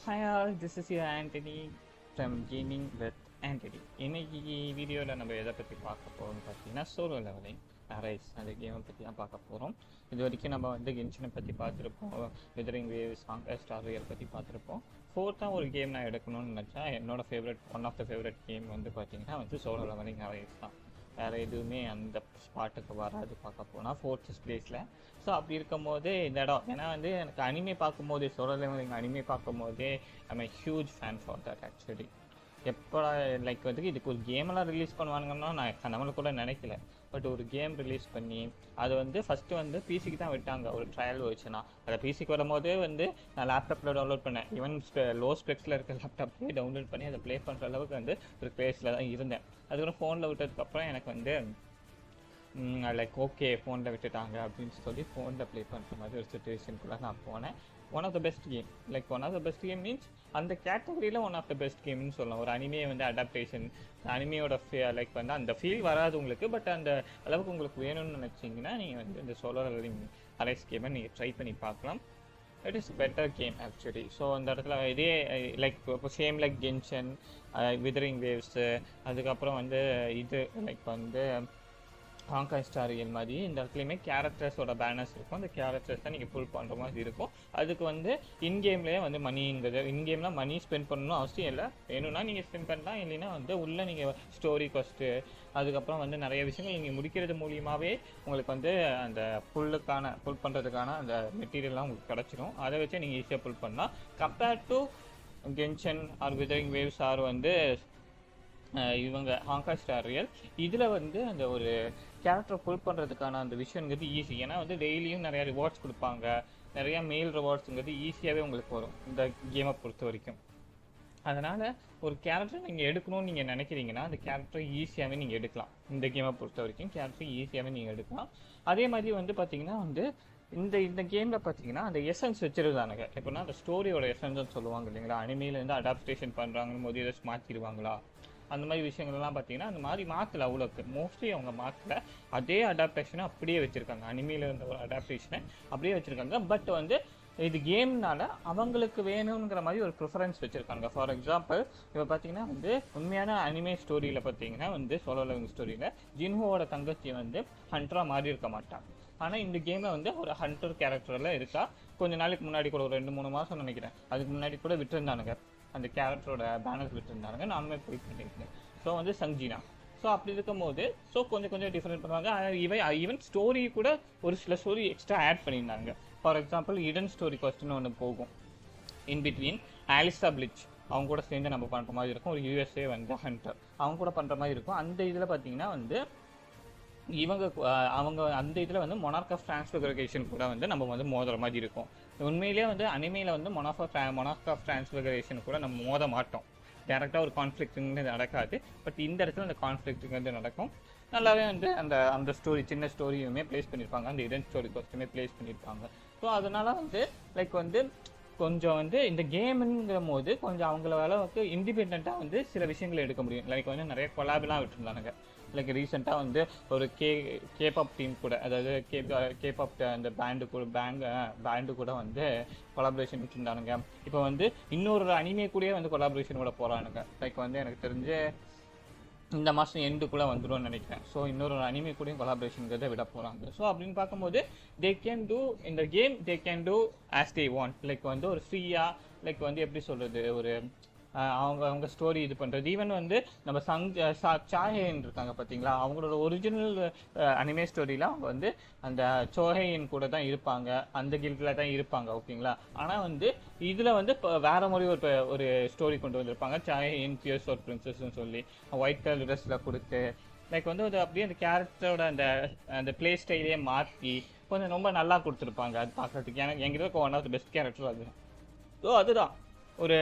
hi all, this is your Anthony from Gaming with Anthony. இன்னைக்கு வீடியோவில் நம்ம எதை பற்றி பார்க்க போகிறோம்னு பார்த்தீங்கன்னா சோலோ லெவலிங் ரைஸ் அந்த கேமை பற்றி தான் பார்க்க போகிறோம். இது வரைக்கும் நம்ம வந்து கென்ஷனை பற்றி பார்த்துருப்போம், Wuthering Waves, Honkai Star Rail பற்றி பார்த்துருப்போம். ஃபோர்த்தாக ஒரு கேம் நான் எடுக்கணும்னு நினச்சா என்னோட favourite one of the favourite game வந்து பார்த்தீங்கன்னா வந்து சோலோ லெவலிங் ரைஸ் தான். வேறு எதுவுமே அந்த ஸ்பாட்டுக்கு வராது பார்க்க போனால் ஃபோர்த் பிளேஸில். ஸோ அப்படி இருக்கும் போது இந்த இடம் ஏன்னா வந்து எனக்கு அனிமே பார்க்கும்போது சோலோ லெவலிங் அனிமே பார்க்கும்போதே I'm huge fan for that actually. எப்போ லைக் வந்து இதுக்கு ஒரு கேமெல்லாம் ரிலீஸ் பண்ணுவாங்கன்னா நான் நம்மளுக்கு கூட நினைக்கல. பட் ஒரு கேம் ரிலீஸ் பண்ணி அது வந்து ஃபஸ்ட்டு வந்து பிசிக்கு தான் விட்டாங்க ஒரு ட்ரையல் வச்சுன்னா. அதை பிசிக்கு வரும்போதே வந்து நான் லேப்டாப்பில் டவுன்லோட் பண்ணேன். ஈவன் லோ ஸ்பெக்ஸில் இருக்க லேப்டாப்லேயே டவுன்லோட் பண்ணி அதை ப்ளே பண்ணுற அளவுக்கு வந்து ஒரு ப்ளேஸில் தான் இருந்தேன். அதுக்கப்புறம் ஃபோனில் விட்டதுக்கப்புறம் எனக்கு வந்து லைக் ஓகே ஃபோனில் விட்டுட்டாங்க அப்படின்னு சொல்லி ஃபோனில் ப்ளே பண்ணுற மாதிரி ஒரு சுச்சுவேஷனுக்குள்ளே நான் போனேன். One of the best game, like one of the best game means அந்த கேட்டகரியில் ஒன் ஆஃப் த பெஸ்ட் கேம்னு சொல்லலாம். ஒரு அனிமே வந்து அடாப்டேஷன், அனிமையோட லைக் வந்து அந்த ஃபீல் வராது உங்களுக்கு, பட் அந்த அளவுக்கு உங்களுக்கு வேணும்னு நினச்சிங்கன்னா நீங்கள் வந்து இந்த சோலோ லெவலிங் ரைஸ் கேமை நீங்கள் ட்ரை பண்ணி பார்க்கலாம். It is better game actually. So அந்த இடத்துல இதே லைக் இப்போ சேம் லைக் கென்ஷன், விதரிங் வேவ்ஸு, அதுக்கப்புறம் வந்து இது லைக் வந்து ஹாங்காய் ஸ்டார் ரியல் மாதிரி இந்த இடத்துலையுமே கேரக்டர்ஸோட பேனர்ஸ் இருக்கும். அந்த கேரக்டர்ஸ் தான் நீங்கள் ஃபுல் பண்ணுற மாதிரி இருக்கும். அதுக்கு வந்து இன்கேம்லேயே வந்து மணிங்கிறது, இன்கேம்லாம் மணி ஸ்பெண்ட் பண்ணணும் அவசியம் இல்லை. வேணும்னா நீங்கள் ஸ்பெண்ட் பண்ணலாம், இல்லைன்னா வந்து உள்ளே நீங்கள் ஸ்டோரி கொஸ்ட்டு அதுக்கப்புறம் வந்து நிறைய விஷயங்கள் நீங்கள் முடிக்கிறது மூலியமாகவே உங்களுக்கு வந்து அந்த ஃபுல் பண்ணுறதுக்கான அந்த மெட்டீரியல்லாம் உங்களுக்கு கிடச்சிடும். அதை வச்சு நீங்கள் ஈஸியாக ஃபுல் பண்ணலாம். Compared to Genshin or Wuthering Waves or வந்து இவங்க ஹாங்காய் ஸ்டார் ரியல், இதில் வந்து அந்த ஒரு கேரக்டரை ஃபுல் பண்ணுறதுக்கான அந்த விஷயங்கிறது ஈஸி. ஏன்னா வந்து டெய்லியும் நிறையா ரிவார்ட்ஸ் கொடுப்பாங்க, நிறையா மெயில் ரிவார்ட்ஸுங்கிறது ஈஸியாகவே உங்களுக்கு வரும் இந்த கேமை பொறுத்த வரைக்கும். அதனால் ஒரு கேரக்டர் நீங்கள் எடுக்கணும்னு நீங்கள் நினைக்கிறீங்கன்னா அந்த கேரக்டரை ஈஸியாகவே நீங்கள் எடுக்கலாம். இந்த கேமை பொறுத்த வரைக்கும் கேரக்டரை ஈஸியாகவே நீங்கள் எடுக்கலாம். அதே மாதிரி வந்து பார்த்திங்கன்னா வந்து இந்த கேமில் பார்த்தீங்கன்னா அந்த எசன்ஸ் வச்சுருந்தானுங்க. எப்படின்னா அந்த ஸ்டோரியோட எசன்ஸ்ன்னு சொல்லுவாங்க இல்லைங்களா, அனிமையிலேருந்து அடாப்டேஷன் பண்ணுறாங்கன்னு போது எதாச்சும் மாற்றிடுவாங்களா அந்த மாதிரி விஷயங்கள்லாம் பார்த்தீங்கன்னா அந்த மாதிரி மாற்றலை. அவ்வளோக்கு மோஸ்ட்லி அவங்க மாற்றலை, அதே அடாப்டேஷனை அப்படியே வச்சுருக்காங்க. அனிமையில் இருந்த ஒரு அடாப்டேஷனை அப்படியே வச்சுருக்காங்க. பட் வந்து இது கேம்னால அவங்களுக்கு வேணுங்கிற மாதிரி ஒரு ப்ரிஃபரன்ஸ் வச்சுருக்காங்க. ஃபார் எக்ஸாம்பிள் இப்போ பார்த்தீங்கன்னா வந்து உண்மையான அனிமே ஸ்டோரியில் பார்த்தீங்கன்னா வந்து சோலோ லெவலிங் ஸ்டோரியில் ஜின்ஹோவோட தங்கச்சி வந்து ஹண்டராக மாறி இருக்க மாட்டாங்க. ஆனால் இந்த கேமில் வந்து ஒரு ஹண்டர் கேரக்டரில் இருக்கா. கொஞ்சம் நாளைக்கு முன்னாடி கூட ஒரு 2-3 மாதம் நினைக்கிறேன், அதுக்கு முன்னாடி கூட விட்டுருந்தானுங்க அந்த கேரக்டரோட பேனர்ஸ் விட்டுருந்தாங்க. நானுமே போய் பண்ணியிருக்கேன். ஸோ வந்து சங்ஜினா. ஸோ அப்படி இருக்கும் போது ஸோ கொஞ்சம் டிஃப்ரெண்ட் பண்ணுவாங்க. ஈவன் ஸ்டோரி கூட ஒரு சில ஸ்டோரி எக்ஸ்ட்ரா ஆட் பண்ணியிருந்தாங்க. ஃபார் எக்ஸாம்பிள் இடன் ஸ்டோரி கொஸ்டின் ஒன்று போகும் இன் பிட்வீன். ஆலிசா பிளிச் அவங்க கூட சேர்ந்து நம்ம பண்ணுற மாதிரி இருக்கும். ஒரு யூஎஸ்ஏ வந்து ஹண்டர் அவங்க கூட பண்ணுற மாதிரி இருக்கும். அந்த இதில் பார்த்தீங்கன்னா வந்து அவங்க அந்த இதில் வந்து மொனார்க் ஆஃப் டிரான்ஸ்ஃபிகரேஷன் கூட வந்து நம்ம வந்து மோதுற மாதிரி இருக்கும். உண்மையிலேயே வந்து அனிமையில் வந்து மொனார்க் ஆஃப் டிரான்ஸ்ஃபிகரேஷன் கூட நம்ம மோத மாட்டோம். டேரெக்டாக ஒரு கான்ஃப்ளிக்ட்டுங்கிறது நடக்காது. பட் இந்த இடத்துல அந்த கான்ஃப்ளிக்ட்டுங்கிறது நடக்கும். நல்லாவே வந்து அந்த ஸ்டோரி சின்ன ஸ்டோரியுமே ப்ளேஸ் பண்ணியிருப்பாங்க, அந்த இடன் ஸ்டோரி கொஸ்டுமே ப்ளேஸ் பண்ணியிருப்பாங்க. ஸோ அதனால் வந்து லைக் வந்து கொஞ்சம் வந்து இந்த கேமுங்கிற போது கொஞ்சம் அவங்கள அளவுக்கு இண்டிபெண்ட்டாக வந்து சில விஷயங்களை எடுக்க முடியும். லைக் வந்து நிறைய கொலாபெலாம் விட்டுருந்தானுங்க. லைக் ரீசெண்டாக வந்து ஒரு கேபாப் டீம் கூட, அதாவது கேபாப் அந்த பேண்டு கூட வந்து கொலாபரேஷன் வச்சுருந்தானுங்க. இப்போ வந்து இன்னொரு அனிமே கூடயே வந்து கொலாபரேஷன் கூட போகிறானுங்க. லைக் வந்து எனக்கு தெரிஞ்சு இந்த மாதம் எண்டுக்குள்ளே வந்துடும் நினைக்கிறேன். ஸோ இன்னொரு அனிமே கூடயும் கொலாபரேஷன்கிறத விட போகிறாங்க. ஸோ அப்படின்னு பார்க்கும்போது தே கேன் டூ இந்த game, they can do as they want. Like வந்து ஒரு ஃப்ரீயாக லைக் வந்து எப்படி சொல்கிறது, ஒரு அவங்க ஸ்டோரி இது பண்ணுறது. ஈவன் வந்து நம்ம சாஹேன் இருக்காங்க பார்த்தீங்களா, அவங்களோட ஒரிஜினல் அனிமே ஸ்டோரியில் அவங்க வந்து அந்த சோஹேயின் கூட தான் இருப்பாங்க, அந்த கில்டில் தான் இருப்பாங்க ஓகேங்களா. ஆனால் வந்து இதில் வந்து இப்போ வேறு மாதிரி ஒரு ஸ்டோரி கொண்டு வந்திருப்பாங்க. சாஹேயின் பியர்ஸ் ஆஃப் பிரின்சஸ்ன்னு சொல்லி ஒயிட் கலர் ட்ரெஸ்ஸில் கொடுத்து லைக் வந்து அது அப்படியே அந்த கேரக்டரோட அந்த பிளே ஸ்டைலே மாற்றி கொஞ்சம் ரொம்ப நல்லா கொடுத்துருப்பாங்க அது பார்க்குறதுக்கு. எனக்கு எங்கிட்ட one of the best character அது. ஸோ அதுதான் ஒரு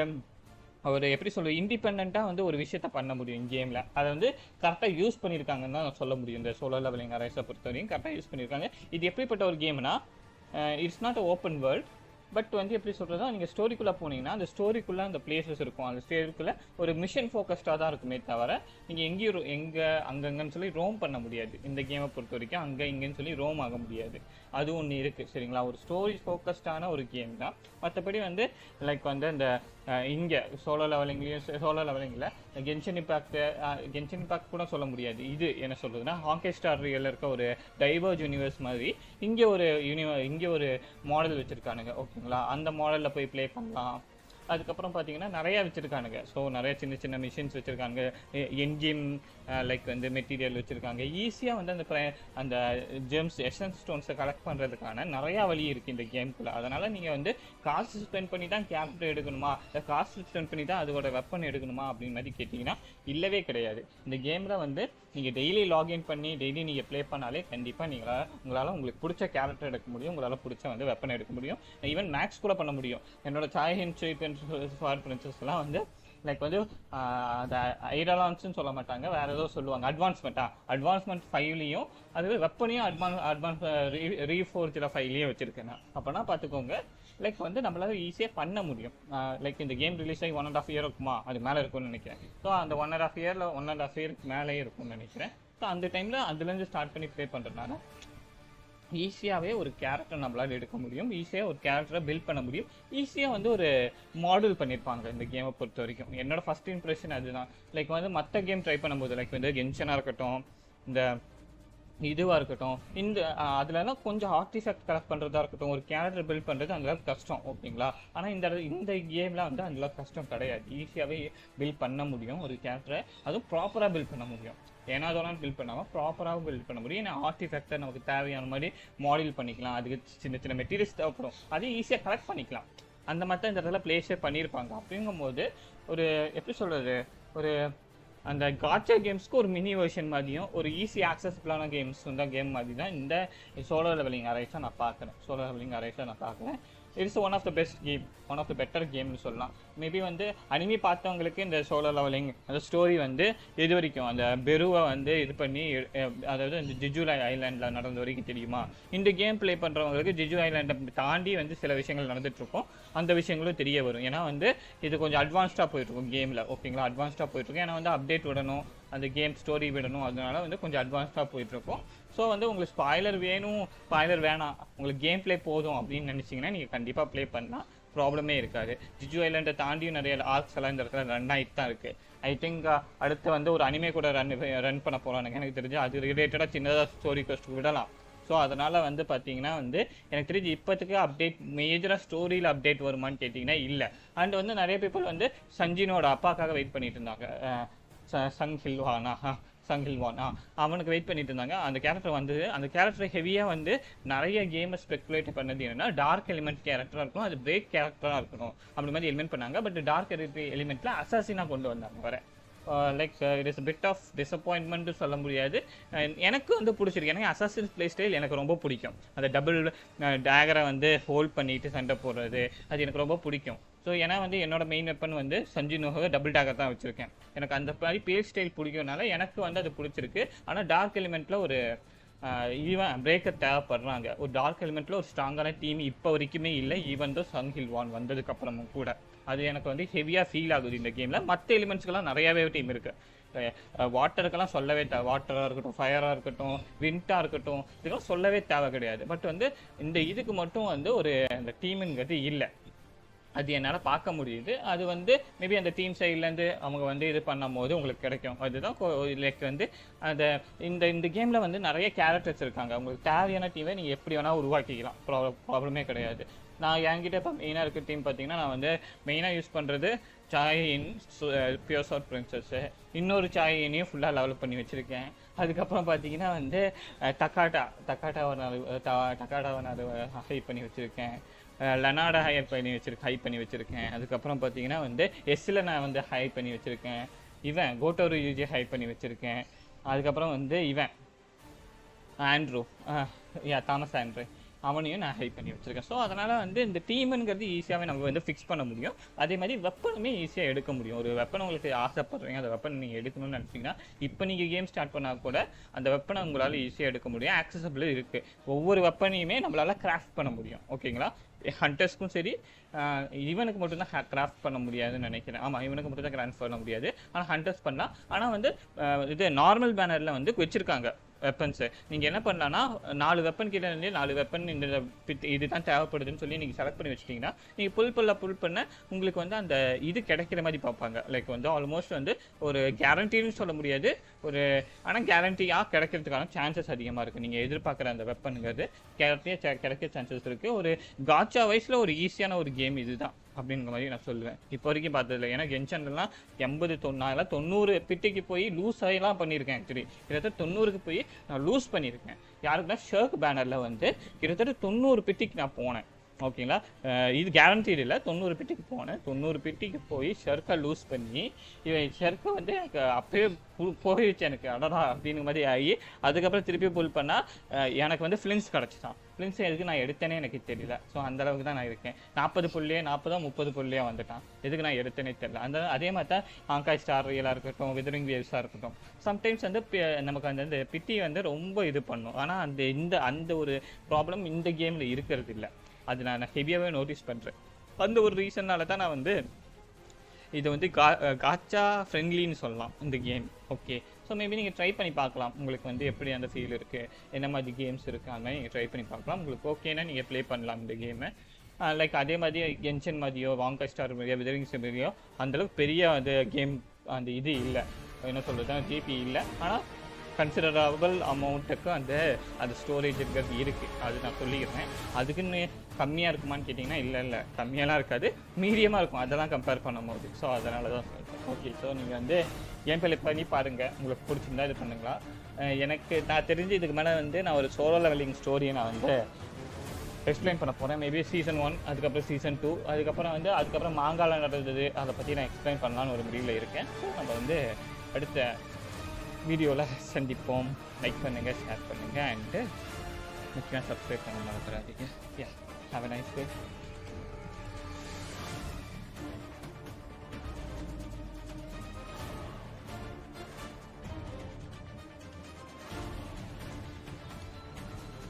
எப்படி சொல்கிறது, இண்டிபெண்ட்டாக வந்து ஒரு விஷயத்த பண்ண முடியும் கேமில். அதை வந்து கரெக்டாக யூஸ் பண்ணியிருக்காங்கன்னு தான் நான் சொல்ல முடியும். இந்த சோலோ லெவலிங் ரைஸை பொறுத்த வரைக்கும் கரெக்டாக யூஸ் பண்ணியிருக்காங்க. இது எப்படிப்பட்ட ஒரு கேம்னா, it's not a open world. But வந்து எப்படி சொல்கிறதா, நீங்கள் ஸ்டோரிக்குள்ளே போனீங்கன்னா அந்த ஸ்டோரிக்குள்ளே அந்த பிளேசஸ் இருக்கும், அந்த ஸ்டோரிக்குள்ளே ஒரு மிஷன் ஃபோக்கஸ்டாக தான் இருக்குமே தவிர நீங்கள் எங்கேயும் அங்கங்கன்னு சொல்லி ரோம் பண்ண முடியாது. இந்த கேமை பொறுத்த வரைக்கும் அங்கே இங்கேன்னு சொல்லி ரோம் ஆக முடியாது. அது ஒன்று இருக்குது சரிங்களா. ஒரு ஸ்டோரி ஃபோக்கஸ்டான ஒரு கேம் தான். மற்றபடி வந்து லைக் வந்து அந்த இங்கே சோலோ லெவலிங்கில் கென்ஷன் இம்பாக்ட் கூட சொல்ல முடியாது. இது என்ன சொல்றதுன்னா, ஹாக்கி ஸ்டார் ரியல்ல இருக்க ஒரு டைவர்ஜ் யூனிவர்ஸ் மாதிரி இங்கே ஒரு மாடல் வச்சுருக்கானுங்க ஓகேங்களா. அந்த மாடலில் போய் ப்ளே பண்ணலாம். அதுக்கப்புறம் பார்த்தீங்கன்னா நிறையா வச்சுருக்கானுங்க. ஸோ நிறைய சின்ன சின்ன மிஷின்ஸ் வச்சுருக்காங்க, என்ஜிம் லைக் வந்து மெட்டீரியல் வச்சுருக்காங்க. ஈஸியாக வந்து அந்த ஜெம்ஸ் எசன்ஸ் ஸ்டோன்ஸை கலெக்ட் பண்ணுறதுக்கான நிறையா வழி இருக்குது இந்த கேமுக்குள்ளே. அதனால் நீங்கள் வந்து காசு ஸ்பெண்ட் பண்ணி தான் கேரக்டர் எடுக்கணுமா, இல்லை காசு ஸ்பெண்ட் பண்ணி தான் அதோட வெப்பன் எடுக்கணுமா அப்படின்னு மாதிரி கேட்டிங்கன்னா இல்லவே கிடையாது. இந்த கேமில் வந்து நீங்கள் டெய்லி லாகின் பண்ணி டெய்லி நீங்கள் ப்ளே பண்ணாலே கண்டிப்பாக உங்களால் உங்களுக்கு பிடிச்ச கேரக்டர் எடுக்க முடியும், உங்களால் பிடிச்ச வந்து வெப்பன் எடுக்க முடியும். ஈவன் மேக்ஸ் கூட பண்ண முடியும். என்னோட சாய் ஃபார் பிரின்சஸ்லாம் வந்து லைக் வந்து அந்த ஐடலான்ஸ்னு சொல்ல மாட்டாங்க, வேறு ஏதோ சொல்லுவாங்க, அட்வான்ஸ்மெண்ட் 5லையும் அது வெப்பனையும் அட்வான்ஸ் ரீஃபோர்ஜில் 5லையும் வச்சுருக்கேன் நான். அப்போனா பார்த்துக்கோங்க, லைக் வந்து நம்மளால ஈஸியாக பண்ண முடியும். லைக் இந்த கேம் ரிலீஸ் ஆகி 1.5 year இருக்குமா, அது மேலே இருக்கும்னு நினைக்கிறேன். ஸோ அந்த 1.5 yearக்கு மேலேயே இருக்கும்னு நினைக்கிறேன். ஸோ அந்த டைமில் அதுலேருந்து ஸ்டார்ட் பண்ணி ப்ளே பண்ணுறதுனால ஈஸியாகவே ஒரு கேரக்டர் நம்மளால் எடுக்க முடியும், ஈஸியாக ஒரு கேரக்டரை பில்ட் பண்ண முடியும், ஈஸியாக வந்து ஒரு மாடல் பண்ணியிருப்பாங்க இந்த கேமை பொறுத்த வரைக்கும். என்னோட ஃபஸ்ட் இம்ப்ரெஷன் அதுதான். லைக் வந்து மற்ற கேம் ட்ரை பண்ணும்போது லைக் வந்து கென்ஷனாக இருக்கட்டும், இந்த இதுவாக இருக்கட்டும், இந்த அதுலலாம் கொஞ்சம் ஆர்டிஃபேக்ட் கலெக்ட் பண்ணுறதா இருக்கட்டும், ஒரு கேரக்டர் பில்ட் பண்ணுறது அந்தளவுக்கு கஷ்டம் ஓகேங்களா. ஆனால் இந்த கேமில் வந்து அந்தளவுக்கு கஷ்டம் கிடையாது. ஈஸியாகவே பில்ட் பண்ண முடியும் ஒரு கேரக்டரை, அதுவும் ப்ராப்பராக பில்ட் பண்ண முடியும். ஏன்னா அதெல்லாம் பில்ட் பண்ணாமல் ப்ராப்பராக பில்ட் பண்ண முடியும். ஏன்னா ஆர்டிஃபேக்டை நமக்கு தேவையான மாதிரி மாடல் பண்ணிக்கலாம், அதுக்கு சின்ன சின்ன மெட்டீரியல்ஸ் தேவைப்படும், அதையும் ஈஸியாக கலெக்ட் பண்ணிக்கலாம். அந்த மாதிரி தான் இந்த இடத்துல பிளேஸே பண்ணியிருப்பாங்க. அப்படிங்கும்போது ஒரு எப்படி சொல்கிறது, ஒரு அந்த காட்சா கேம்ஸ்க்கு ஒரு மினி வெர்ஷன் மாதிரியும் ஒரு ஈஸி ஆக்சசிபிளான கேம்ஸ் தான் கேம் மாதிரி தான் இந்த சோலோ லெவலிங் அரைஸாக நான் பார்க்குறேன். It's one of the best game, one of the better கேம்னு சொல்லலாம். மேபி வந்து அனிமி பார்த்தவங்களுக்கு இந்த சோலோ லெவலிங் அந்த ஸ்டோரி வந்து இது வரைக்கும் அந்த பெருவை வந்து இது பண்ணி, அதாவது இந்த ஜிஜுலை ஐலாண்டில் நடந்த வரைக்கும் தெரியுமா. இந்த கேம் ப்ளே பண்ணுறவங்களுக்கு ஜிஜு ஐலாண்டை தாண்டி வந்து சில விஷயங்கள் நடந்துகிட்ருக்கும், அந்த விஷயங்களும் தெரிய வரும். ஏன்னா வந்து இது கொஞ்சம் அட்வான்ஸ்டாக போயிட்டுருக்கும் கேமில் ஓகேங்களா. அட்வான்ஸ்டாக போயிட்டுருக்கும், ஏன்னா வந்து அப்டேட் விடணும், அந்த கேம் ஸ்டோரி விடணும், அதனால வந்து கொஞ்சம் அட்வான்ஸ்டாக போயிட்டுருக்கும். ஸோ வந்து உங்களுக்கு ஸ்பாய்லர் வேணாம், உங்களுக்கு கேம் ப்ளே போதும் அப்படின்னு நினச்சிங்கன்னா நீங்கள் கண்டிப்பாக ப்ளே பண்ணால் ப்ராப்ளமே இருக்காது. ஜிஜு ஐலாண்டை தாண்டியும் நிறைய ஆர்க்ஸ் எல்லாம் இந்த இடத்துல ரன் ஆகிட்டு தான் இருக்குது. ஐ திங்க் அடுத்து வந்து ஒரு அனிமே கூட ரன் பண்ண போகிறானுங்க எனக்கு தெரிஞ்சு. அது ரிலேட்டடாக சின்னதாக ஸ்டோரி கோஸ்ட் விடலாம். ஸோ அதனால் வந்து பார்த்தீங்கன்னா வந்து எனக்கு தெரிஞ்சு இப்போத்துக்கு அப்டேட் மேஜராக ஸ்டோரியில் அப்டேட் வருமானு கேட்டிங்கன்னா இல்லை. அண்ட் வந்து நிறைய பீப்புள் வந்து சஞ்சினோட அப்பாக்காக வெயிட் பண்ணிட்டு இருந்தாங்க, சங்கில்வான் அவனுக்கு வெயிட் பண்ணிட்டு இருந்தாங்க. அந்த கேரக்டர் வந்தது, அந்த கேரக்டர் ஹெவியாக வந்து நிறைய கேமை ஸ்பெக்குலேட் பண்ணது என்னன்னா டார்க் எலிமெண்ட் கேரக்டராக இருக்கணும், அது பிரேக் கேரக்டராக இருக்கணும் அப்படி மாதிரி எலிமெண்ட் பண்ணாங்க. பட் டார்க் எலிமெண்ட்டில் அசாசினாக கொண்டு வந்தாங்க வர. Like it is bit of disappointment சொல்ல முடியாது. எனக்கு வந்து பிடிச்சிருக்கு, எனக்கு அசாசின்ஸ் ப்ளே ஸ்டைல் எனக்கு ரொம்ப பிடிக்கும். அந்த டபுள் டேகரை வந்து ஹோல்ட் பண்ணிட்டு சண்டை போடுறது அது எனக்கு ரொம்ப பிடிக்கும். ஸோ ஏன்னா வந்து என்னோட மெயின் வெப்பன் வந்து சஞ்சினோக டபுள் டேகர் தான் வச்சுருக்கேன். எனக்கு அந்த மாதிரி ப்ளே ஸ்டைல் பிடிக்கும்னால எனக்கு வந்து அது பிடிச்சிருக்கு. ஆனால் டார்க் எலிமெண்ட்டில் ஒரு ஈவன் பிரேக்கர் தேவைப்படுறாங்க. ஒரு டார்க் எலிமெண்ட்டில் ஒரு ஸ்ட்ராங்கான டீம் இப்போ வரைக்குமே இல்லை, ஈவன் தோ சங்கில்வான் வந்ததுக்கப்புறமும் கூட. அது எனக்கு வந்து ஹெவியாக ஃபீல் ஆகுது இந்த கேமில். மற்ற எலிமெண்ட்ஸ்க்கெல்லாம் நிறையாவே டீம் இருக்குது. வாட்டருக்கெல்லாம் சொல்லவே வாட்டராக இருக்கட்டும், ஃபயராக இருக்கட்டும், விண்டாக இருக்கட்டும், இதெல்லாம் சொல்லவே தேவை கிடையாது. பட் வந்து இந்த இதுக்கு மட்டும் வந்து ஒரு அந்த டீமுங்கிறது இல்லை, அது என்னால் பார்க்க முடியுது. அது வந்து மேபி அந்த டீம் சைட்லேருந்து அவங்க வந்து இது பண்ணும் போது உங்களுக்கு கிடைக்கும். அதுதான் லைக் வந்து அந்த இந்த கேமில் வந்து நிறைய கேரக்டர்ஸ் இருக்காங்க. உங்களுக்கு தேவையான டீமை நீங்கள் எப்படி வேணால் உருவாக்கிக்கலாம், ப்ராப்ளமே கிடையாது. நான் என்கிட்ட இப்போ மெயினாக இருக்க டீம் பார்த்தீங்கன்னா, நான் வந்து மெயினாக யூஸ் பண்ணுறது சாயின் பியூர் சார்ட் பிரின்சஸ்ஸு, இன்னொரு சாயினையும் ஃபுல்லாக டெவலப் பண்ணி வச்சுருக்கேன். அதுக்கப்புறம் பார்த்தீங்கன்னா வந்து தக்காட்டாவை நான் ஹை பண்ணி வச்சுருக்கேன். லனாடா ஹை பண்ணி வச்சுருக்கேன். அதுக்கப்புறம் பார்த்தீங்கன்னா வந்து எஸ்ஸில் நான் வந்து ஹை பண்ணி வச்சுருக்கேன். கோட்டோரு யூஜி ஹை பண்ணி வச்சுருக்கேன். அதுக்கப்புறம் வந்து ஆண்ட்ரூ தாமஸ் ஆண்ட்ரூ அவனையும் நான் ஹை பண்ணி வச்சுருக்கேன். ஸோ அதனால் வந்து இந்த டீமுங்கிறது ஈஸியாகவே நம்ம வந்து ஃபிக்ஸ் பண்ண முடியும். அதே மாதிரி வெப்பனுமே ஈஸியாக எடுக்க முடியும். ஒரு வெப்பன் உங்களுக்கு ஆசைப்படுறீங்க, அந்த வெப்பன் நீங்கள் எடுக்கணும்னு நினச்சிங்கன்னா இப்போ நீங்கள் கேம் ஸ்டார்ட் பண்ணால் கூட அந்த வெப்பனை உங்களால் ஈஸியாக எடுக்க முடியும். ஆக்சசபிள் இருக்குது. ஒவ்வொரு வெப்பனையுமே நம்மளால் கிராஃப்ட் பண்ண முடியும் ஓகேங்களா. ஹண்டர்ஸ்க்கும் சரி இவனுக்கு மட்டும்தான் கிராஃப்ட் பண்ண முடியாதுன்னு நினைக்கிறேன். ஆமாம், இவனுக்கு மட்டும் தான் கிராஃப்ட் பண்ண முடியாது. ஆனால் ஹண்டர்ஸ் பண்ணலாம். ஆனால் வந்து இது நார்மல் பேனரில் வந்து வச்சுருக்காங்க வெப்பன்ஸு. நீங்கள் என்ன பண்ணலான்னா 4 வெப்பன் கிட்ட இருந்து 4 வெப்பன் இந்த இதுதான் தேவைப்படுதுன்னு சொல்லி நீங்கள் செலக்ட் பண்ணி வச்சிட்டிங்கன்னா நீங்கள் புல் பண்ண உங்களுக்கு வந்து அந்த இது கிடைக்கிற மாதிரி பார்ப்பாங்க. லைக் வந்து ஆல்மோஸ்ட் வந்து ஒரு கேரண்டின்னு சொல்ல முடியாது, ஒரு ஆனால் கேரண்டியாக கிடைக்கிறதுக்கான சான்சஸ் அதிகமாக இருக்குது. நீங்கள் எதிர்பார்க்குற அந்த வெப்பனுங்கிறது கேரண்டியாக கிடைக்கிற சான்சஸ் இருக்குது. ஒரு காச்சா வயசில் ஒரு ஈஸியான ஒரு கேம் இதுதான் அப்படிங்கிற மாதிரி நான் சொல்லுவேன். இப்போ வரைக்கும் பார்த்ததில்ல. ஏன்னா கென்ஷன்லாம் 80 90 பிட்டிக்கு போய் லூஸ் ஆகிலாம் பண்ணியிருக்கேன். ஆக்சுவலி கிட்டத்தட்ட 90க்கு போய் நான் லூஸ் பண்ணியிருக்கேன். யாருக்குன்னா ஷர்க் பேனரில் வந்து கிட்டத்தட்ட 90 பிட்டிக்கு நான் போனேன். ஓகேங்களா, இது கேரண்டீடு இல்லை. 90 பிட்டிக்கு போனேன். 90 பிட்டிக்கு போய் ஷர்க்கை லூஸ் பண்ணி இவன் ஷர்க்கை வந்து எனக்கு அப்போயே போயிடுச்சு எனக்கு அடடா அப்படிங்கிற மாதிரி ஆகி அதுக்கப்புறம் திருப்பி புல் பண்ணால் எனக்கு வந்து ஃப்ளின்ஸ் கிடச்சிட்டான். ஃப்ளின்ஸ் எதுக்கு நான் எடுத்தேனே எனக்கு தெரியல. ஸோ அந்தளவுக்கு தான் நான் இருக்கேன். 40 புள்ளியே 30 புள்ளியே வந்துட்டான். எதுக்கு நான் எடுத்தேனே தெரியல. அதே மாதிரி தான் ஹாங்காய் ஸ்டார் ரியலாக இருக்கட்டும், விதரிங் வேவ்ஸாக இருக்கட்டும், சம்டைம்ஸ் வந்து நமக்கு அந்த பிட்டி வந்து ரொம்ப இது பண்ணும். ஆனால் அந்த ஒரு ப்ராப்ளம் இந்த கேமில் இருக்கிறது இல்லை. அது நான் ஹெவியாகவே நோட்டீஸ் பண்ணுறேன். அந்த ஒரு ரீசன்னால தான் நான் வந்து இது வந்து காச்சா ஃப்ரெண்ட்லின்னு சொல்லலாம் இந்த கேம். ஓகே, ஸோ மேபி நீங்கள் ட்ரை பண்ணி பார்க்கலாம். உங்களுக்கு வந்து எப்படி அந்த ஃபீல் இருக்குது, என்ன மாதிரி கேம்ஸ் இருக்குது, அந்த மாதிரி நீங்கள் ட்ரை பண்ணி பார்க்கலாம். உங்களுக்கு ஓகேன்னா நீங்கள் ப்ளே பண்ணலாம் இந்த கேமை. லைக் அதே மாதிரி கென்ஷன் மாதிரியோ வாங்காய் ஸ்டார் மாதிரியோ விதரிங்ஸ் மாதிரியோ அந்தளவுக்கு பெரிய அந்த கேம் அந்த இது இல்லை, என்ன சொல்கிறது, ஜிபி இல்லை. ஆனால் கன்சிடரபிள் அமௌண்ட்டுக்கு அந்த ஸ்டோரேஜ் இருக்கிறது இருக்குது. அது நான் சொல்லிக்கிறேன். அதுக்குன்னு கம்மியாக இருக்குமான்னு கேட்டிங்கன்னா இல்லை, கம்மியாலாம் இருக்காது, மீடியமாக இருக்கும் அதெல்லாம் கம்பேர் பண்ணும்போது. ஸோ அதனால தான் சொல்கிறேன். ஓகே, ஸோ நீங்கள் வந்து கேம் ப்ளே பண்ணி பாருங்கள். உங்களுக்கு பிடிச்சிருந்தா இது பண்ணுங்களா. எனக்கு நான் தெரிஞ்சு இதுக்கு மேலே வந்து நான் ஒரு சோலோ லெவலிங் ஸ்டோரியை நான் வந்து எக்ஸ்பிளைன் பண்ண போகிறேன். மேபி சீசன் 1, அதுக்கப்புறம் சீசன் 2, அதுக்கப்புறம் மாங்கால நடந்தது அதை பற்றி நான் எக்ஸ்பிளைன் பண்ணலான்னு ஒரு முடிவில் இருக்கேன். ஸோ நம்ம வந்து அடுத்த வீடியோவில் சந்திப்போம். லைக் பண்ணுங்கள், ஷேர் பண்ணுங்கள், அண்டு முக்கியமாக சப்ஸ்கிரைப் பண்ண மறந்துடாதீங்க. Have a nice day.